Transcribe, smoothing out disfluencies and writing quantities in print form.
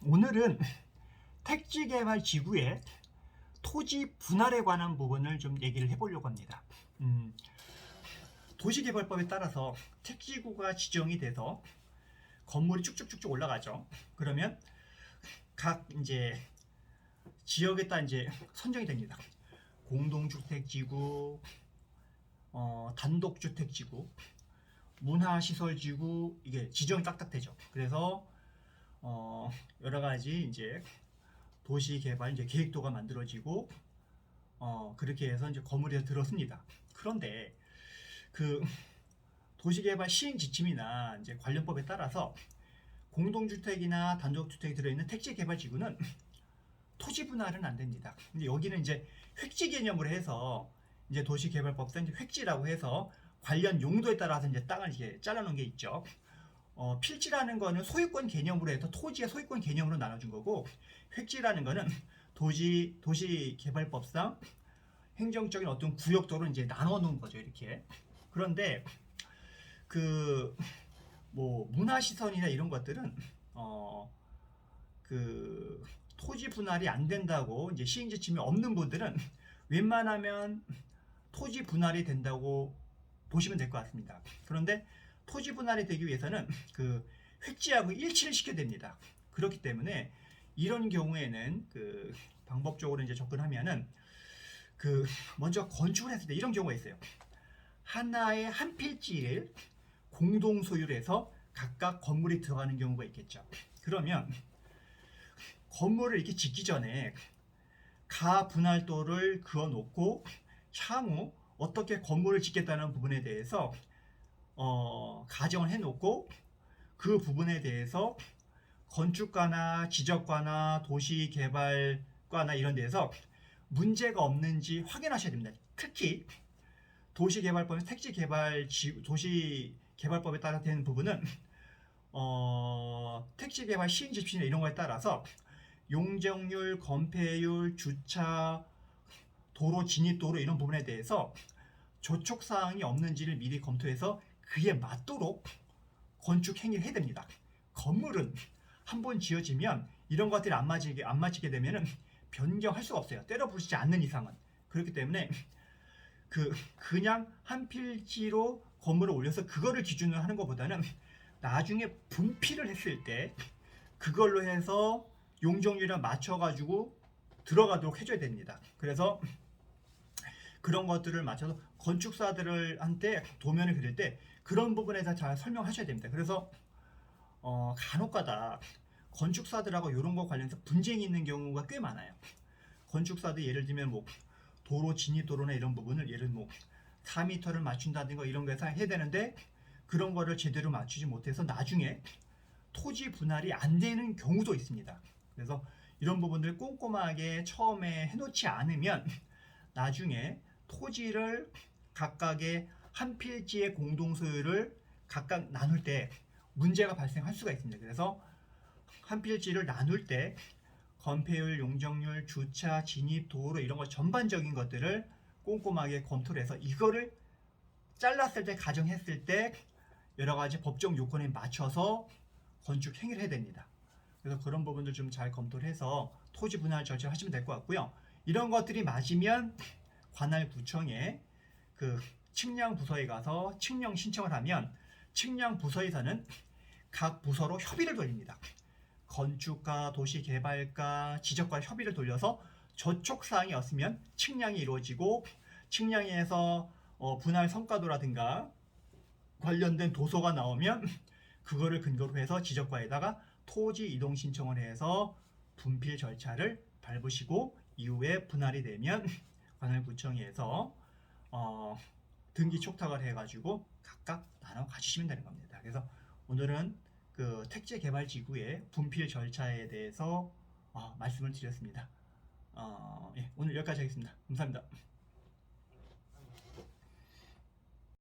오늘은 택지개발지구의 토지 분할에 관한 부분을 좀 얘기를 해보려고 합니다. 도시개발법에 따라서 택지구가 지정이 돼서 건물이 쭉쭉쭉쭉 올라가죠. 그러면 각 이제 지역에 따라 이제 선정이 됩니다. 공동주택지구, 단독주택지구, 문화시설지구, 이게 지정이 딱딱 되죠. 그래서 여러 가지 이제 도시개발 이제 계획도가 만들어지고 그렇게 해서 이제 건물에 들어섭니다. 그런데 그 도시개발 시행 지침이나 이제 관련법에 따라서 공동주택이나 단독주택이 들어있는 택지개발지구는 토지 분할은 안 됩니다. 근데 여기는 이제 획지 개념으로 해서 이제 도시개발법상 이제 획지라고 해서 관련 용도에 따라서 이제 땅을 이렇게 잘라놓은 게 있죠. 필지라는 거는 소유권 개념으로 해서 토지의 소유권 개념으로 나눠준 거고, 획지라는 거는 도시개발법상 행정적인 어떤 구역도로 이제 나눠 놓은 거죠, 이렇게. 그런데 그 뭐 문화시설이나 이런 것들은 그 토지 분할이 안 된다고 이제 시행 지침이 없는 분들은 웬만하면 토지 분할이 된다고 보시면 될 것 같습니다. 그런데 토지 분할이 되기 위해서는 그 획지하고 일치를 시켜야 됩니다. 그렇기 때문에 이런 경우에는 그 방법적으로 이제 접근하면은 그 먼저 건축을 했을 때 이런 경우가 있어요. 하나의 한 필지를 공동 소유를 해서 각각 건물이 들어가는 경우가 있겠죠. 그러면 건물을 이렇게 짓기 전에 가 분할도를 그어 놓고 향후 어떻게 건물을 짓겠다는 부분에 대해서 가정을 해놓고 그 부분에 대해서 건축가나 지적가나 도시개발과나 이런 데서 문제가 없는지 확인하셔야 됩니다. 특히 도시개발법의 도시개발법에 따라 되는 부분은 택지개발 시행지침이나 이런 거에 따라서 용적률, 건폐율, 주차, 도로 진입도로 이런 부분에 대해서 조촉사항이 없는지를 미리 검토해서 그에 맞도록 건축 행위를 해야 됩니다. 건물은 한번 지어지면 이런 것들이 안 맞게 되면은 변경할 수가 없어요. 때려 부수지 않는 이상은. 그렇기 때문에 그냥 한 필지로 건물을 올려서 그거를 기준으로 하는 것보다는 나중에 분필을 했을 때 그걸로 해서 용적률이랑 맞춰가지고 들어가도록 해줘야 됩니다. 그래서 그런 것들을 맞춰서 건축사들한테 도면을 그릴 때 그런 부분에 대해서 잘 설명하셔야 됩니다. 그래서 간혹가다 건축사들하고 이런 거 관련해서 분쟁이 있는 경우가 꽤 많아요. 건축사들 예를 들면 뭐 도로 진입도로나 이런 부분을 예를 뭐 4m를 맞춘다든가 이런 거에서 해야 되는데 그런 거를 제대로 맞추지 못해서 나중에 토지 분할이 안 되는 경우도 있습니다. 그래서 이런 부분들 꼼꼼하게 처음에 해놓지 않으면 나중에 토지를 각각의 한 필지의 공동 소유를 각각 나눌 때 문제가 발생할 수가 있습니다. 그래서 한 필지를 나눌 때 건폐율, 용적률, 주차, 진입, 도로 이런 것 전반적인 것들을 꼼꼼하게 검토를 해서 이거를 잘랐을 때 가정했을 때 여러 가지 법적 요건에 맞춰서 건축 행위를 해야 됩니다. 그래서 그런 부분들 좀 잘 검토를 해서 토지 분할 절차를 하시면 될 것 같고요. 이런 것들이 맞으면 관할구청에 그 측량 부서에 가서 측량 신청을 하면 측량 부서에서는 각 부서로 협의를 돌립니다. 건축가, 도시개발가, 지적과 협의를 돌려서 저촉사항이 없으면 측량이 이루어지고 측량에서 분할 성과도라든가 관련된 도서가 나오면 그거를 근거로 해서 지적과에다가 토지 이동 신청을 해서 분필 절차를 밟으시고 이후에 분할이 되면 관할구청에서 등기 촉탁을 해가지고 각각 나눠 가지시면 되는 겁니다. 그래서 오늘은 그 택지개발지구의 분필 절차에 대해서 말씀을 드렸습니다. 예, 오늘 여기까지 하겠습니다. 감사합니다.